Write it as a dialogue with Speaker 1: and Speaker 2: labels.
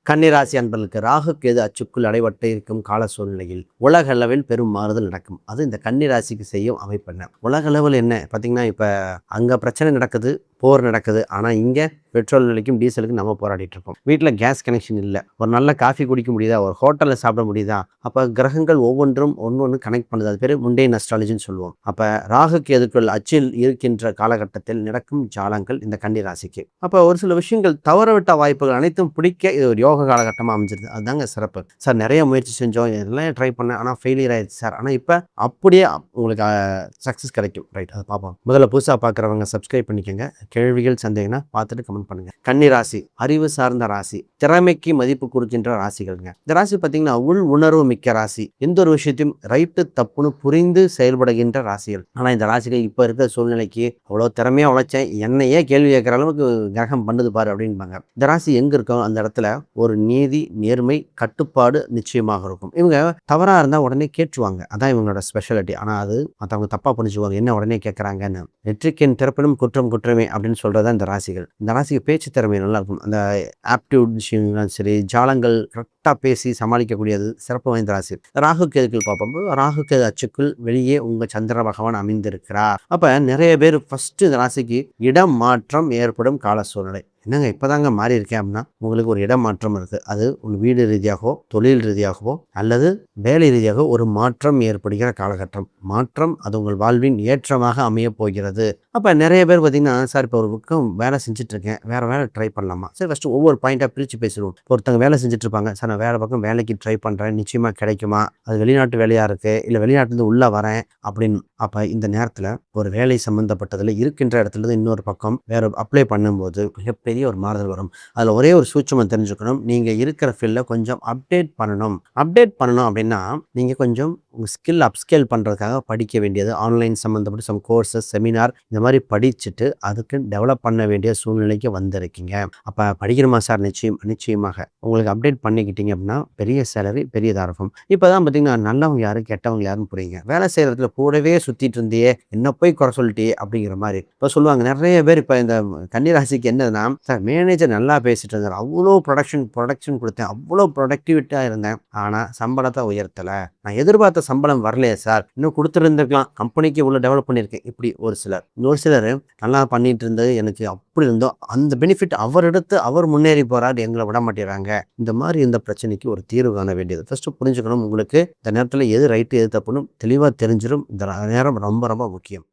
Speaker 1: கன்னிராசி அன்பர்களுக்கு ராகு கேது அச்சுக்குள் அடைபட்டு இருக்கும் கால சூழ்நிலையில் உலக அளவில் பெரும் மாறுதல் நடக்கும். அது இந்த கன்னிராசிக்கு செய்யும் அமைப்பென்ன. உலக அளவில் என்ன பார்த்தீங்கன்னா, இப்போ அங்கே பிரச்சனை நடக்குது, போர் நடக்குது. ஆனால் இங்கே பெட்ரோல் விலைக்கும் டீசலுக்கும் நம்ம போராடிட்டு இருக்கோம். வீட்டில் கேஸ் கனெக்ஷன் இல்லை, ஒரு நல்ல காஃபி குடிக்க முடியுதா, ஒரு ஹோட்டலில் சாப்பிட முடியுதா? அப்போ கிரகங்கள் ஒவ்வொன்றும் ஒன்று கனெக்ட் பண்ணுது. அது பேர் முண்டேன் அஸ்ட்ராலஜின்னு சொல்லுவோம். அப்போ ராகு கேதுக்குள் அச்சில் இருக்கின்ற காலகட்டத்தில் நடக்கும் ஜாலங்கள் இந்த கன்னிராசிக்கு. அப்போ ஒரு சில விஷயங்கள் தவறவிட்ட வாய்ப்புகள் அனைத்தும் பிடிக்க இது ஒரு யோக காலகட்டமாக அமைஞ்சிருது. அதுதாங்க சிறப்பு. சார் நிறைய முயற்சி செஞ்சோம், எல்லாம் ட்ரை பண்ணேன், ஆனால் ஃபெயிலியர் ஆயிடுச்சு சார். ஆனால் இப்போ அப்படியே உங்களுக்கு சக்ஸஸ் கிடைக்கும். ரைட், அதை பார்ப்போம். முதல்ல புதுசாக பார்க்குறவங்க சப்ஸ்கிரைப் பண்ணிக்கோங்க. கேள்விகள் சந்தேகம்னா பார்த்துட்டு கமெண்ட் பண்ணுங்க. கன்னி ராசி அறிவு சார்ந்த ராசி, திறமைக்கு மதிப்பு கொடுக்கின்ற ராசிகள்ங்க. இந்த ராசி பார்த்தீங்கன்னா உள் உணர்வு மிக்க ராசி. எந்த ஒரு விஷயத்தையும் ரைட்டு தப்புன்னு புரிந்து செயல்படுகின்ற ராசிகள். ஆனால் இந்த ராசிகள் இப்போ இருக்கிற சூழ்நிலைக்கு அவ்வளோ திறமையாக உழைச்சேன், என்னையே கேள்வி கேட்குற அளவுக்கு கிரகம் பண்ணுது பாரு அப்படின்பாங்க. இந்த ராசி எங்கே இருக்கோ அந்த இடத்துல ஒரு நீதி, நேர்மை, கட்டுப்பாடு நிச்சயமாக இருக்கும். இவங்க தவறாக இருந்தால் உடனே கேட்டுருவாங்க. அதான் இவங்களோட ஸ்பெஷாலிட்டி. ஆனால் அது மற்றவங்க தப்பாக புரிஞ்சுக்குவாங்க, என்ன உடனே கேட்குறாங்கன்னு. நெற்றிக்கின் திறப்பினும் குற்றம் குற்றமே அப்படின்னு சொல்கிறதா இந்த ராசிகள். இந்த ராசிக்கு பேச்சு திறமை நல்லா இருக்கும். அந்த ஆப்டியூட் விஷயங்களும் சரி, ஜாலங்கள் கரெக்டாக பேசி சமாளிக்கக்கூடியது சிறப்பு வாய்ந்த ராசி. ராகு கேதுக்கள் பார்ப்போம். ராகு கேது அச்சுக்குள் வெளியே உங்கள் சந்திர பகவான் அமைந்திருக்கிறார். அப்போ நிறைய பேர் ஃபர்ஸ்ட் இந்த ராசிக்கு இடம் மாற்றம் ஏற்படும் கால சூழ்நிலை. என்னங்க இப்போதாங்க மாறி இருக்கேன் அப்படின்னா, உங்களுக்கு ஒரு இடம் மாற்றம் இருக்குது. அது உங்கள் வீடு ரீதியாகவோ, தொழில் ரீதியாகவோ, அல்லது வேலை ரீதியாக ஒரு மாற்றம் ஏற்படுகிற காலகட்டம். மாற்றம் அது உங்கள் வாழ்வின் ஏற்றமாக அமைய போகிறது. அப்போ நிறைய பேர் பார்த்தீங்கன்னா, சார் இப்போ ஒரு பக்கம் வேலை செஞ்சுட்டு இருக்கேன், வேறு வேலை ட்ரை பண்ணலாமா? சரி, ஃபஸ்ட்டு ஒவ்வொரு பாயிண்ட்டாக பிரித்து பேசிடுவோம். ஒருத்தங்க வேலை செஞ்சுட்டு இருப்பாங்க, சார் நான் வேறு பக்கம் வேலைக்கு ட்ரை பண்ணுறேன், நிச்சயமாக கிடைக்குமா? அது வெளிநாட்டு வேலையாக இருக்குது, இல்லை வெளிநாட்டிலேருந்து உள்ளே வரேன் அப்படின்னு. அப்போ இந்த நேரத்தில் ஒரு வேலை சம்மந்தப்பட்டதில் இருக்கின்ற இடத்துலேருந்து இன்னொரு பக்கம் வேறு அப்ளை பண்ணும்போது மிகப்பெரிய ஒரு மாறுதல் வரும். அதில் ஒரே ஒரு சூட்சமம் தெரிஞ்சுக்கணும். நீங்கள் இருக்கிற ஃபீல்டில் கொஞ்சம் அப்டேட் பண்ணணும் அப்படின்னா நீங்கள் கொஞ்சம் உங்கள் ஸ்கில் அப்ஸ்கேல் பண்ணுறதுக்காக படிக்க வேண்டியது, ஆன்லைன் சம்மந்தப்பட்ட சம் கோர்சஸ், செமினார் இந்த மாதிரி படிச்சுட்டு அதுக்கு டெவலப் பண்ண வேண்டிய சூழ்நிலைக்கு வந்திருக்கீங்க. அப்போ படிக்கணுமா சார்? நிச்சயமாக உங்களுக்கு அப்டேட் பண்ணிக்கிட்டீங்க அப்படின்னா பெரிய சேலரி, பெரியதாக இருக்கும். இப்போ தான் பார்த்தீங்கன்னா நல்லவங்க யாரு கெட்டவங்க யாருன்னு புரியுங்க. வேலை செய்கிறதுல கூடவே சுற்றிட்டு இருந்தியே, என்ன போய் குறை சொல்லிட்டியே அப்படிங்கிற மாதிரி இப்போ சொல்லுவாங்க. நிறைய பேர் இப்போ இந்த கன்னிராசிக்கு என்னதுன்னா, சார் மேனேஜர் நல்லா பேசிட்டு இருந்தார், அவ்வளோ ப்ரொடக்ஷன் கொடுத்தேன், அவ்வளோ ப்ரொடக்டிவிட்டியாக இருந்தேன், ஆனால் சம்பளத்தை உயர்த்தலை, நான் எதிர்பார்த்த சம்பளம் வரலையே சார், இன்னும் கொடுத்துருந்துருக்கலாம், கம்பெனிக்கு இவ்வளோ டெவலப் பண்ணியிருக்கேன். இப்படி ஒரு சிலர் நல்லா பண்ணிட்டு இருந்தது, எனக்கு அப்படி இருந்தோ அந்த பெனிஃபிட் அவர் எடுத்து அவர் முன்னேறி போறாரு, எங்களை விட மாட்டேறாங்க. இந்த மாதிரி இந்த பிரச்சனைக்கு ஒரு தீர்வு காண வேண்டியது ஃபர்ஸ்ட் புரிஞ்சுக்கணும். உங்களுக்கு இந்த நேரத்தில் எது ரைட்டு எது தப்புன்னு தெளிவாக தெரிஞ்சிடும். இந்த நேரம் ரொம்ப ரொம்ப முக்கியம்.